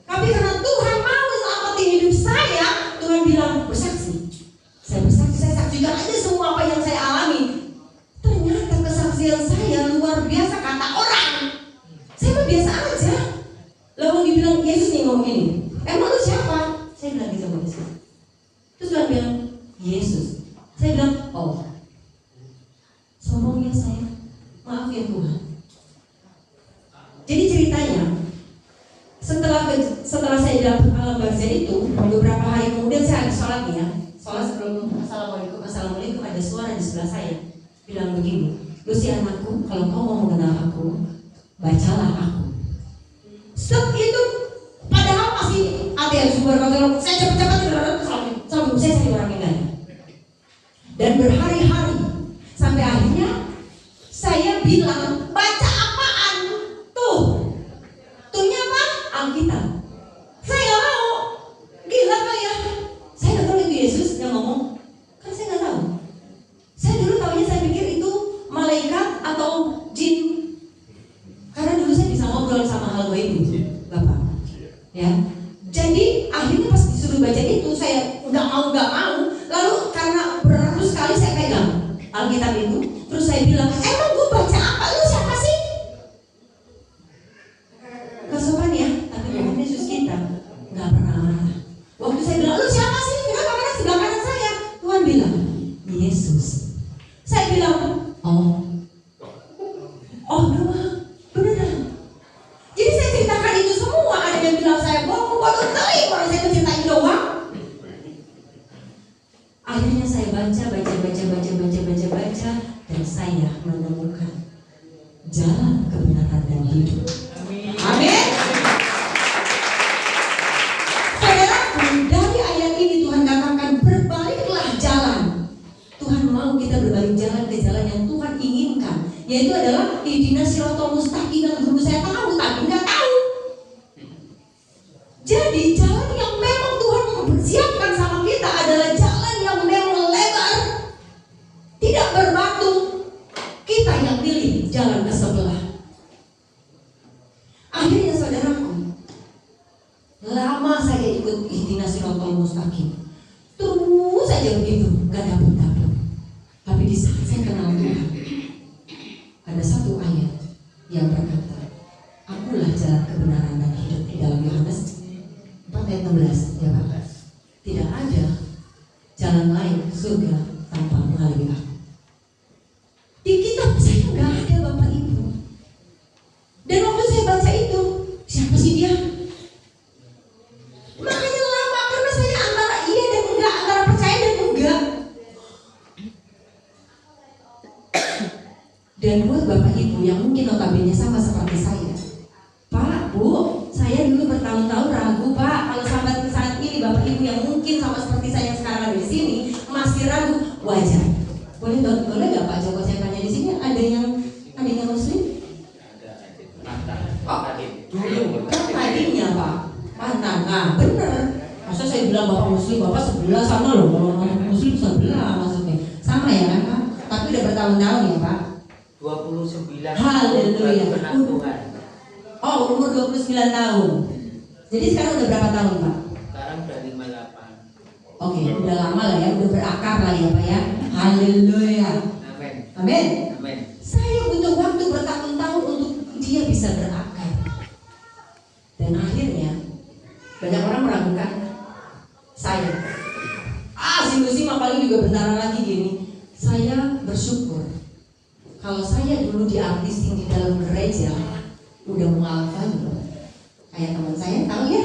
Tapi karena Tuhan mau selamatin hidup saya, Tuhan bilang bersaksi. Saya bersaksi, saya saksikan aja semua apa yang saya alami. Ternyata kesaksian saya luar biasa kata orang. Saya mah biasa aja. Lalu dibilang Yesus nih ngomong gini, emang lu siapa? Saya bilang gitu sama Yesus. Terus Tuhan bilang Yesus. Saya bilang oh, sombong ya saya, maaf ya Tuhan. Jadi ceritanya setelah saya dapat alam barzah itu, beberapa hari kemudian saya habis sholat nih ya. Sholat sebelum assalamualaikum ada suara di sebelah saya bilang begini, lu si anakku, kalau kau mau mengenal aku, bacalah aku. Stop itu, padahal masih ada yang super kalau saya cepat-cepat sampai saya cari orang yang lain. Dan berhari-hari sampai akhirnya saya bilang baca apaan? Tuhnya apa? Alkitab. Saya nggak mau, gila kali ya. Saya nggak tahu itu Yesus yang ngomong, kan saya nggak tahu. Saya dulu tahunya saya pikir itu malaikat atau jin, karena dulu saya bisa ngobrol sama hal gaib itu, Bapak. Ya, jadi akhirnya pas disuruh baca itu saya nggak mau. Lalu karena beratus kali saya pegang Alkitab itu, terus saya bilang, emang gue baca apa? Lu siapa sih? Kesopan ya, tapi Tuhan Yesus kita nggak pernah marah. Waktu saya bilang, lu siapa sih? Kenapa mana sebelah kanan saya? Tuhan bilang, Yesus. Saya bilang, oh memang beneran. Jadi saya ceritakan itu semua. Ada yang bilang saya bohong, waduh teling kalau saya ceritain doang. Akhirnya saya baca dan saya menemukan jalan kebenaran dan hidup. Amin. Saudaraku, dari ayat ini Tuhan katakan berbaliklah jalan. Tuhan mau kita berbalik jalan ke jalan yang Tuhan inginkan, yaitu adalah ihdinas siratal mustaqim yang dulu saya tahu tapi nggak tahu. Jadi jalan yang memang Tuhan mempersiapkan sama kita adalah jalan yang memang lebar, tidak berbatu. Kita yang pilih jalan ke sebelah. Akhirnya saudaraku, lama saya ikut ihdinas siratal mustaqim, terus saja begitu, nggak dapet. Tapi di saat saya kenal Tuhan, ada satu ayat yang berkata, akulah jalan kebenaran dan hidup, di dalam Yohanes 4 ayat 16 ya Pak. Tidak ada jalan lain surga tanpa melalui aku. Di kitab saya nggak ada Bapak Ibu. Dan waktu saya baca itu, siapa sih dia? Makanya lama karena saya antara iya dan enggak, antara percaya dan enggak. Dan buat Bapak Ibu yang mungkin notabene sama seperti saya, Pak, Bu, saya dulu bertahun-tahun ragu Pak. Kalau sampai saat ini Bapak Ibu yang mungkin sama seperti saya yang sekarang ada di sini masih ragu, wajar. Boleh nggak Pak Joko saya tanya di sini ada yang Muslim? Oh, dulu kan tadinya Pak mantan, nah bener. Masa saya bilang Bapak Muslim, Bapak sebelah sama loh. Kalau Muslim sebelah maksudnya sama ya kan Pak? Tapi udah bertahun-tahun ya Pak. 29. Haleluya. Tuhan. Oh, umur 29 tahun. Jadi sekarang udah berapa tahun Pak? Sekarang udah 58. Oke, udah lama lah ya, udah berakar lah ya Pak ya. Haleluya. Amin. Amin. Amin. Saya butuh waktu bertahun-tahun untuk dia bisa berakar. Dan akhirnya banyak orang meragukan saya. Si musim paling juga bentaran lagi gini. Saya bersyukur kalau saya dulu diartisin di dalam gereja udah mualaf lagi loh. Kayak teman saya tahu ya,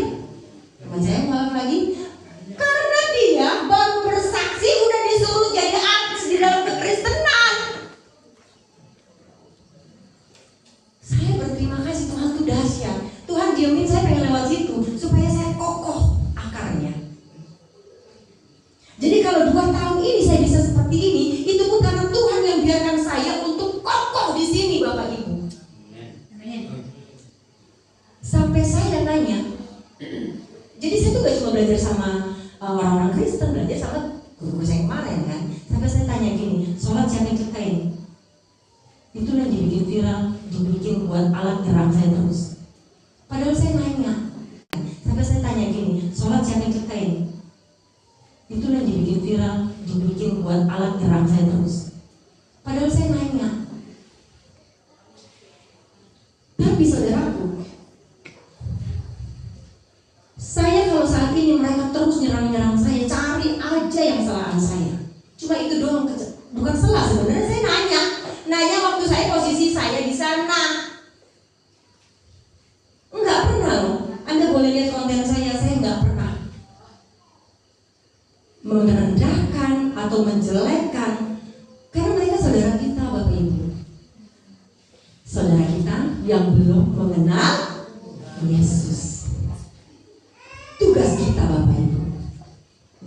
teman saya mualaf lagi karena dia baru bersaksi udah disuruh jadi artis di dalam kekristenan. Jadi saya tuh gak cuma belajar sama orang-orang Kristen, belajar sama guru-guru saya kemarin kan. Sampai saya tanya gini, sholat siapa yang ceritain? Itulah yang dibikin viral, dibikin buat alat gerak saya terus. Padahal saya nanya, sampai saya tanya gini, sholat siapa yang ceritain? Itulah yang dibikin viral, dibikin buat alat gerak saya terus. Padahal saya nanya. Tapi saudaraku, saya kalau saat ini mereka terus nyerang-nyerang saya, cari aja yang kesalahan saya. Cuma itu doang, bukan salah sebenarnya. Saya nanya waktu saya posisi saya di sana. Enggak pernah loh. Anda boleh lihat konten saya enggak pernah merendahkan atau menjelekkan, karena mereka saudara kita, Bapak Ibu. Saudara kita yang belum mengenal Yesus. Tugas kita, Bapak Ibu.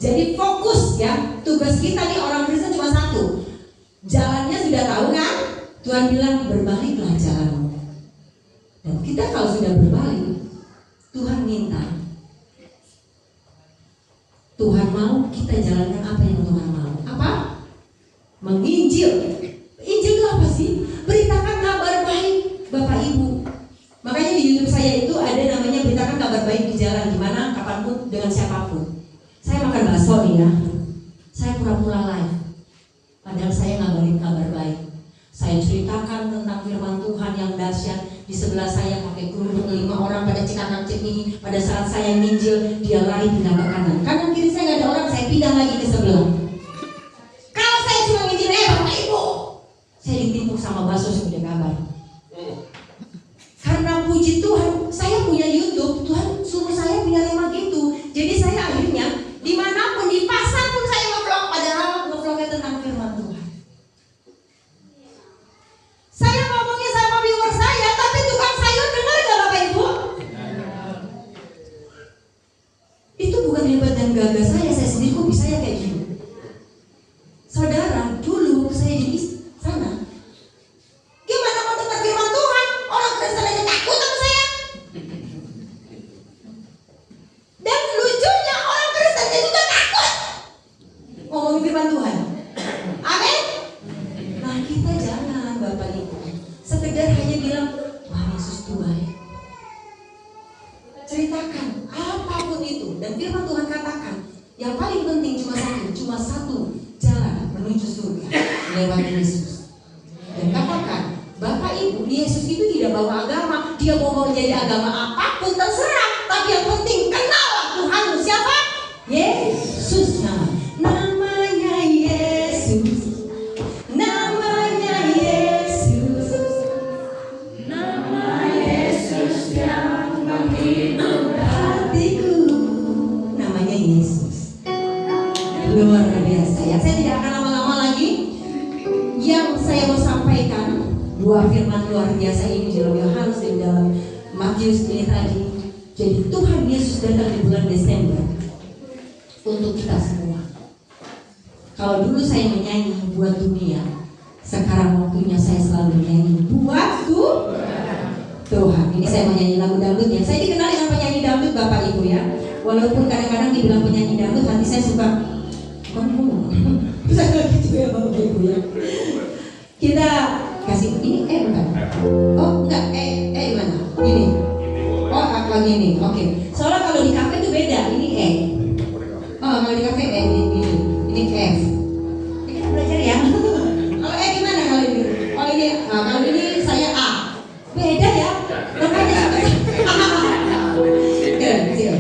Jadi fokus ya. Tugas kita nih orang Kristen cuma satu. Jalannya sudah tahu kan? Tuhan bilang berbaliklah jalanmu. Dan kita kalau sudah berbalik, Tuhan minta, Tuhan mau kita jalankan apa yang Tuhan mau. Apa? Menginjil. Injil itu apa sih? Beritakan kabar baik, Bapak Ibu. Makanya di YouTube saya itu ada namanya beritakan kabar baik di jalan, dimana kapanpun dengan siapapun. Saya makan bakso nih ya, saya pura-pura live, padahal saya ngabarin kabar baik. Saya ceritakan tentang firman Tuhan yang dahsyat. Di sebelah saya pakai kerudung 5 orang pada cekak-cekik. Pada saat saya nginjil, dia lari pindah ke kanan. Kanan kiri saya nggak ada orang, saya pindah lagi ke sebelah. Kalau saya cuma nginjil, Bapak Ibu, saya ditimpuk sama bakso seperti kabar. Karena puji Tuhan, saya punya YouTube. Tuhan suruh saya punya tema gitu. Jadi saya akhirnya dimanapun, di pasar pun saya nge-vlog. Padahal nge-vlognya tentang firman Tuhan. Saya ngomongnya sama viewer saya, tapi tukang sayur dengar gak Bapak Ibu? Itu bukan hebat dan gagah saya sendiri kok bisa ya kayak gini. Saudara, dulu saya di sana, gimana mau dengar firman Tuhan? Orang Kristen aja takut sama saya. Dan lucunya orang Kristen juga takut ngomongin firman Tuhan. Amin. Nah kita jangan Bapak Ibu sekedar hanya bilang Tuhan Yesus itu baik. Ceritakan apapun itu. Dan firman Tuhan katakan yang paling penting cuma satu jalan menuju surga, lewat Yesus. Dan katakan Bapak Ibu, Yesus itu tidak bawa agama. Dia mau menjadi agama apapun terserah, tapi yang penting kenallah Tuhanmu siapa? Yesus. Namanya Yesus. Namanya Yesus. Nama Yesus yang menghibur hatiku. Namanya Yesus. Luar biasa ya. Saya tidak akan lama-lama lagi. Yang saya mau sampaikan, dua firman luar biasa ini di dalam Yohanes dan dalam Matius ini tadi. Jadi Tuhan Yesus datang di bulan Desember untuk kita semua. Kalau dulu saya menyanyi buat dunia, sekarang waktunya saya selalu menyanyi buat Tuhan. Ini saya menyanyi lagu dangdut ya. Saya dikenal dengan penyanyi dangdut Bapak Ibu ya. Walaupun kadang-kadang dibilang penyanyi dangdut, hati saya suka saya gitu ya Bapak Ibu ya. Kita kasih ini bukan. Oh enggak, gimana? Ini. Oh lagi ini. Oke. Soalnya kalau di kafe itu beda. Ini Oh kalau di kafe ini F. Ini kan belajar ya. Kalau gimana kalau ini? Oh ini. Kalau ini saya A. Beda ya. Makanya kecil.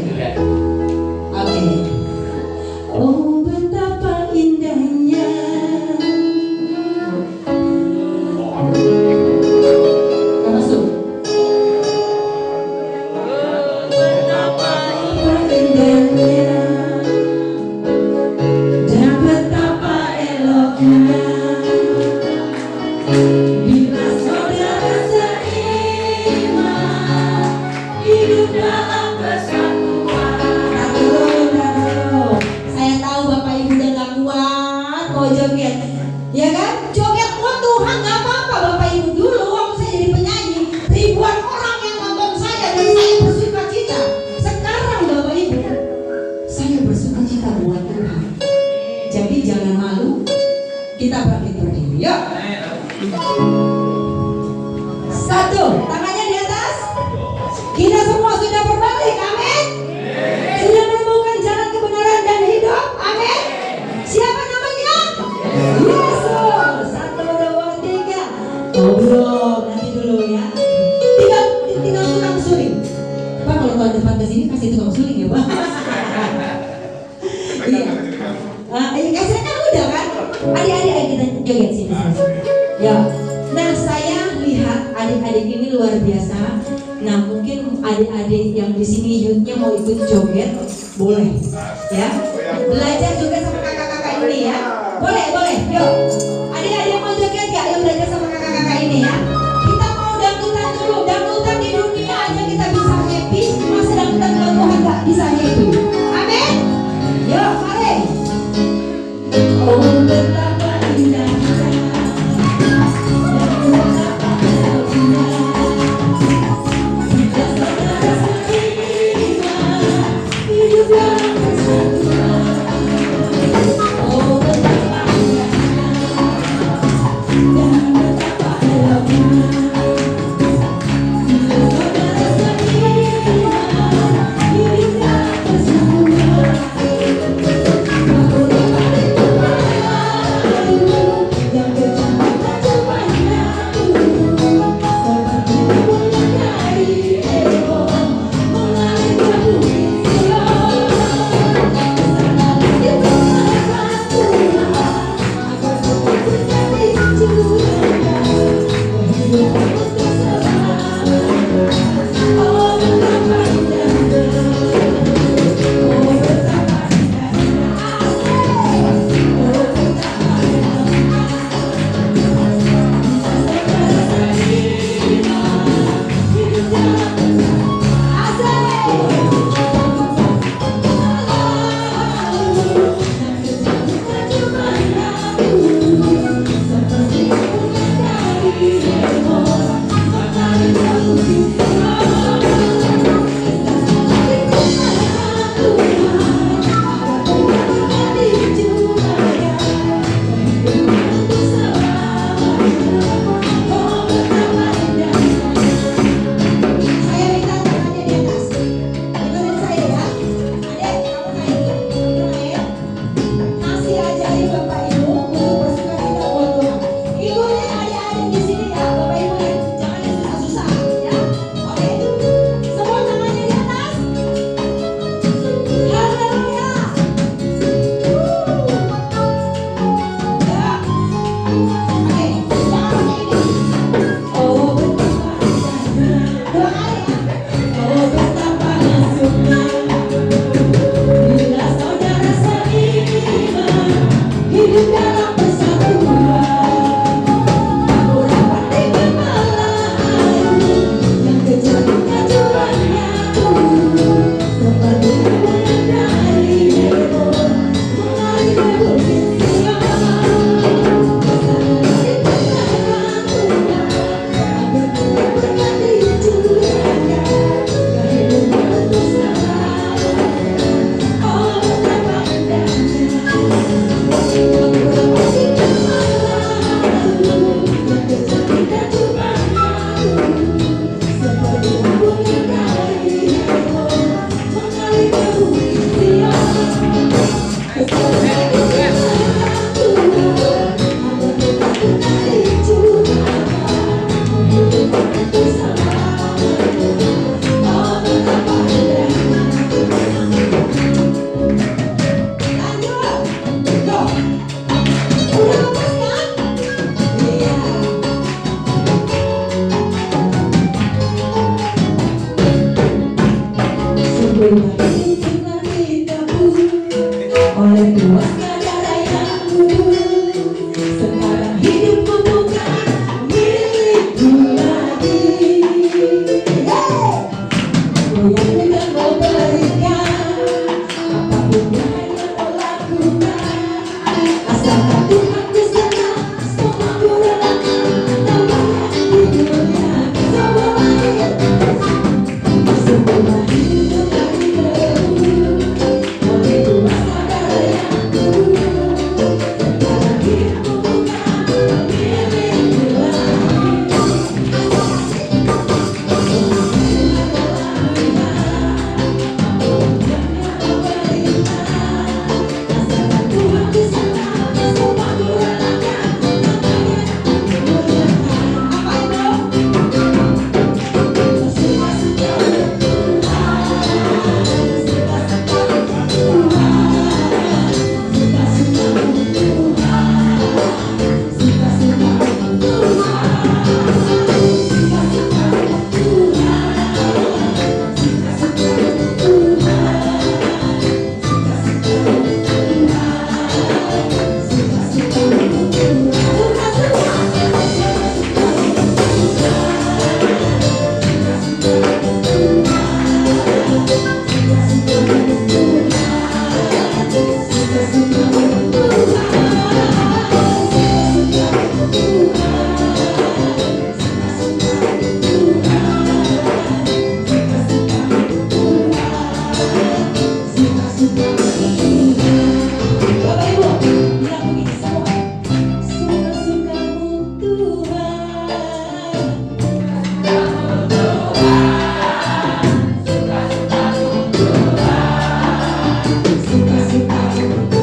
Oke. Oh betapa indahnya. Masuk. Betapa Kita bangkit berdiri, yuk. Satu, tangannya di atas. Kita semua sudah berbalik, amin. Sudah menemukan jalan kebenaran dan hidup, amin. Siapa namanya? Yesus. Satu, dua, tiga. Oh belum, nanti dulu ya. Tinggal tukang suling. Pak kalau tahun depan kesini kasih tukang suling ya Pak. Iya. Kasih kan udah kan? Adik-adik kita joget sini. Ya. Nah saya lihat adik-adik ini luar biasa. Nah mungkin adik-adik yang di sini youthnya mau ikut joget boleh, ya. Belajar juga sama kakak-kakak ini ya. Boleh, boleh. Yuk. Adik-adik yang mau joget ya, yuk belajar sama kakak-kakak ini ya. Kita mau dangdutan dulu. Dangdutan di dunia aja kita bisa happy. Masa dangdutan kalau Tuhan nggak bisa happy. Amin. Yuk, mari. Oh betapa indahnya. Oleh kuasa Bapak Ibu, bilang begini semua. Suka-sukamu Tuhan. Suka-sukamu Tuhan. Suka-sukamu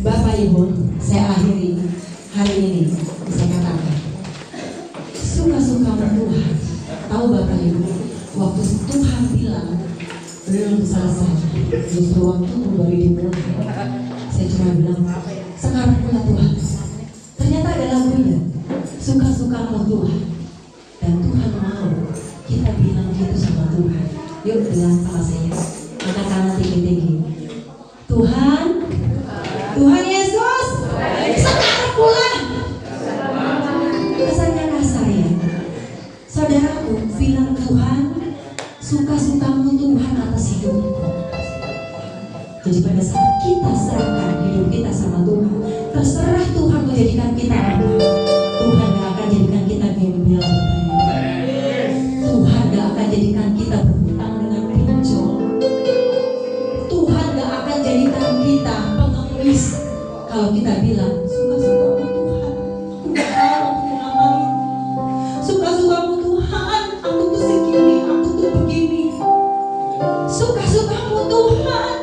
Bapak Ibu, saya akhiri hari ini. Saya katakan, suka-sukamu Tuhan. Tahu Bapak Ibu, waktu Tuhan bilang belum selesai, justru waktu baru dimulai. Saya cuma bilang, sekarang pula Tuhan. Ternyata ada lagunya, suka-sukamu Tuhan. Dan Tuhan mau kita bilang gitu sama Tuhan. Yuk bilang sama saya, angkat tangan tinggi-tinggi. Tuhan, Tuhan Yesus, sekarang pula. Kesannya kasar ya. Saudaraku, bilang Tuhan, suka-sukamu Tuhan atas hidupku. Jadi pada saat kita serahkan hidup kita sama Tuhan, terserah Tuhan menjadikan kita apa. Tuhan gak akan jadikan kita gembel. Tuhan gak akan jadikan kita berhutang dengan pinjol. Tuhan gak akan jadikan kita pengemis. Kalau kita bilang suka-sukamu Tuhan, Tuhan aku mau. Suka-sukamu Tuhan, aku tuh segini, aku tuh begini. Suka-sukamu Tuhan,